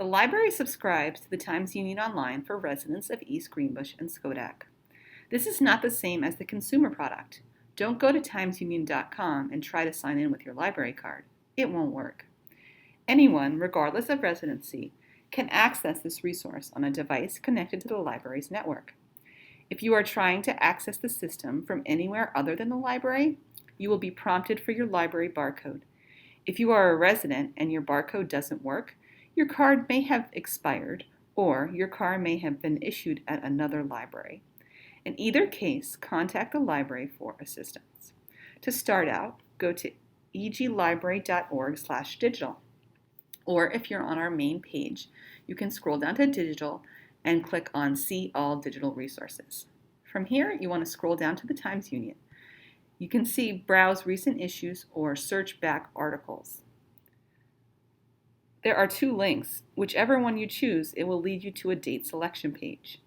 The library subscribes to the Times Union Online for residents of East Greenbush and Schodack. This is not the same as the consumer product. Don't go to timesunion.com and try to sign in with your library card. It won't work. Anyone, regardless of residency, can access this resource on a device connected to the library's network. If you are trying to access the system from anywhere other than the library, you will be prompted for your library barcode. If you are a resident and your barcode doesn't work, your card may have expired or your card may have been issued at another library. In either case, contact the library for assistance. To start out, go to eglibrary.org/digital. Or if you're on our main page, you can scroll down to digital and click on See All Digital Resources. From here, you want to scroll down to the Times Union. You can see Browse Recent Issues or Search Back Articles. There are two links. Whichever one you choose, it will lead you to a date selection page.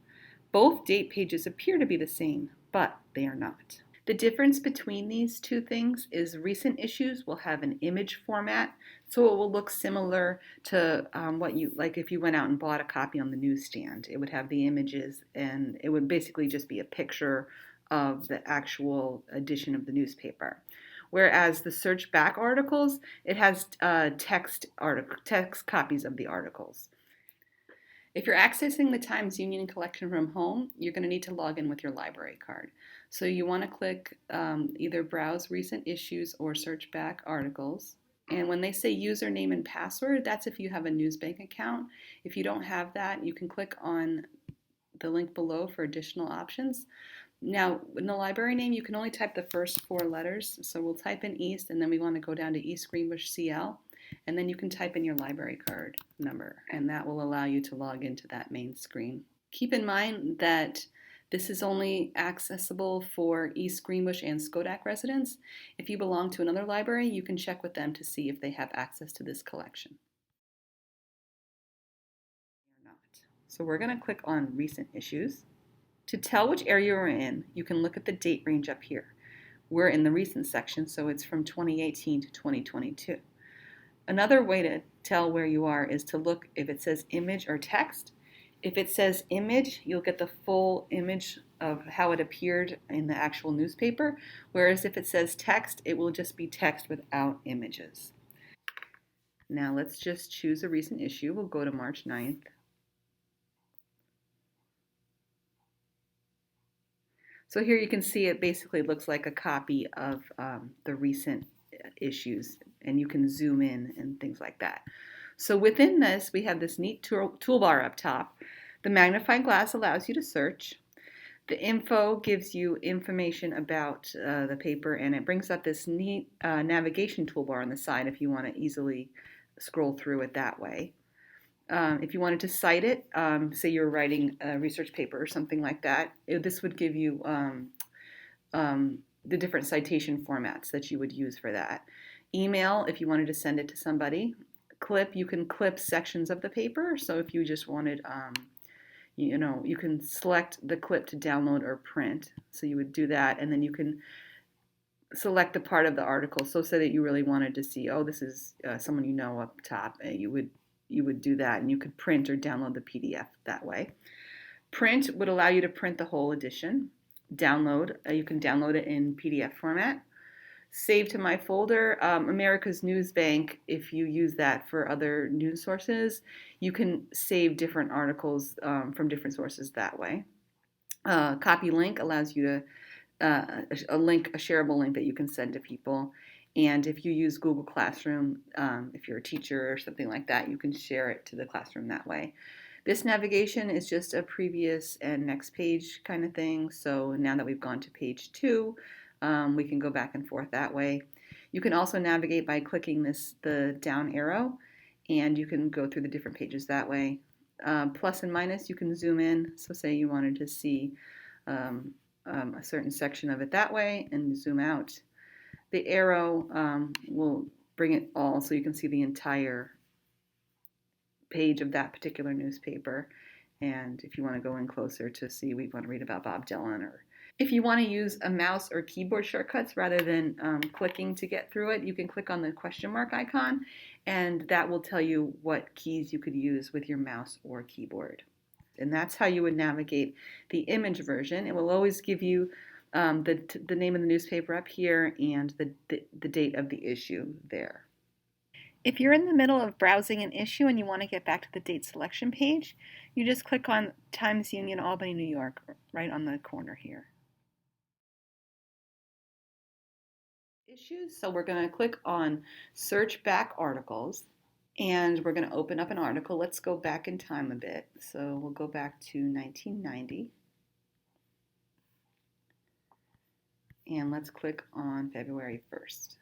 Both date pages appear to be the same, but they are not. The difference between these two things is recent issues will have an image format, so it will look similar to what you like if you went out and bought a copy on the newsstand. It would have the images, and it would basically just be a picture of the actual edition of the newspaper. Whereas the search back articles, it has text copies of the articles. If you're accessing the Times Union collection from home, you're going to need to log in with your library card. So you want to click either Browse Recent Issues or Search Back Articles. And when they say username and password, that's if you have a Newsbank account. If you don't have that, you can click on the link below for additional options. Now, in the library name, you can only type the first four letters. So we'll type in East, and then we want to go down to East Greenbush CL. And then you can type in your library card number, and that will allow you to log into that main screen. Keep in mind that this is only accessible for East Greenbush and Schodack residents. If you belong to another library, you can check with them to see if they have access to this collection. Or not. So we're going to click on Recent Issues. To tell which area you're in, you can look at the date range up here. We're in the recent section, so it's from 2018 to 2022. Another way to tell where you are is to look if it says image or text. If it says image, you'll get the full image of how it appeared in the actual newspaper, whereas if it says text, it will just be text without images. Now let's just choose a recent issue. We'll go to March 9th. So here you can see it basically looks like a copy of the recent issues, and you can zoom in and things like that. So within this, we have this neat toolbar up top. The magnifying glass allows you to search. The info gives you information about the paper, and it brings up this neat navigation toolbar on the side if you want to easily scroll through it that way. If you wanted to cite it, say you're writing a research paper or something like that, this would give you the different citation formats that you would use for that. Email, if you wanted to send it to somebody. Clip, you can clip sections of the paper. So if you just wanted, you can select the clip to download or print. So you would do that, and then you can select the part of the article. So say that you really wanted to see, oh, this is someone you know up top, and you would do that, and you could print or download the PDF that way. Print would allow you to print the whole edition. Download, you can download it in PDF format. Save to my folder, America's Newsbank, if you use that for other news sources, you can save different articles from different sources that way. Copy link allows you to, a shareable link that you can send to people. And if you use Google Classroom, if you're a teacher or something like that, you can share it to the classroom that way. This navigation is just a previous and next page kind of thing. So now that we've gone to page 2, we can go back and forth that way. You can also navigate by clicking the down arrow, and you can go through the different pages that way. Plus and minus, you can zoom in. So say you wanted to see a certain section of it that way, and zoom out. The arrow will bring it all so you can see the entire page of that particular newspaper. And if you want to go in closer to see, we want to read about Bob Dylan or If you want to use a mouse or keyboard shortcuts rather than clicking to get through it, you can click on the question mark icon, and that will tell you what keys you could use with your mouse or keyboard. And that's how you would navigate the image version. It will always give you the name of the newspaper up here and the date of the issue there. If you're in the middle of browsing an issue and you want to get back to the date selection page, you just click on Times Union, Albany, New York, right on the corner here. Issues, so we're going to click on Search Back Articles, and we're going to open up an article. Let's go back in time a bit. So we'll go back to 1990, and let's click on February 1st.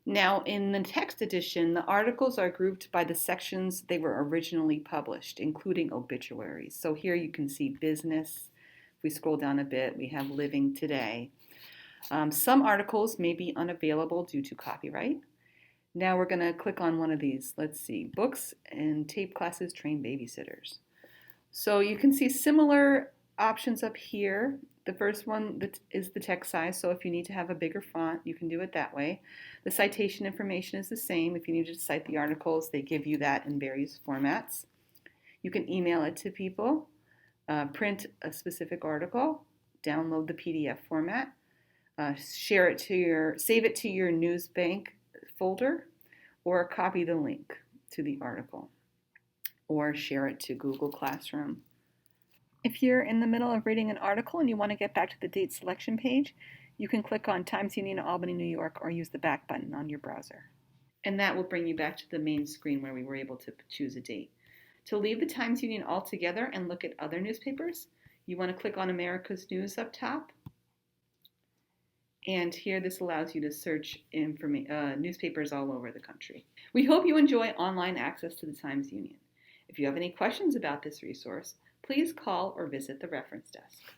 Now, in the text edition, the articles are grouped by the sections they were originally published, including obituaries. So here you can see business. If we scroll down a bit, we have living today. Some articles may be unavailable due to copyright. Now we're going to click on one of these. Let's see, books and tape classes train babysitters. So you can see similar options up here. The first one is the text size, so if you need to have a bigger font, you can do it that way. The citation information is the same. If you need to cite the articles, they give you that in various formats. You can email it to people, print a specific article, download the PDF format, save it to your Newsbank folder, or copy the link to the article, or share it to Google Classroom. If you're in the middle of reading an article and you want to get back to the date selection page, you can click on Times Union, Albany, New York, or use the back button on your browser. And that will bring you back to the main screen where we were able to choose a date. To leave the Times Union altogether and look at other newspapers, you want to click on America's News up top. And here this allows you to search newspapers all over the country. We hope you enjoy online access to the Times Union. If you have any questions about this resource, please call or visit the reference desk.